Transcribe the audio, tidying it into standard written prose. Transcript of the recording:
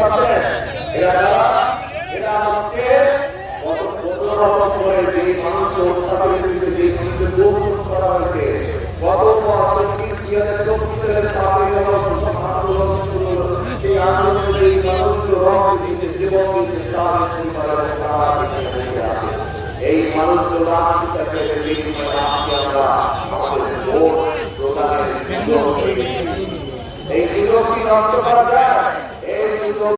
আছে এরা এরা হচ্ছে কত সময় যে মানুষকে হত্যা করে দিয়েছে, যে মানুষকে গোপন করা হয়েছে, কত আন্দোলন সেই আন্দোলনের এই মানুষগুলো রক্ত দিয়েছে, জীবন দিয়েছে, এই মানুষগুলো আজকে আমরা এই সুযোগটি নষ্ট করা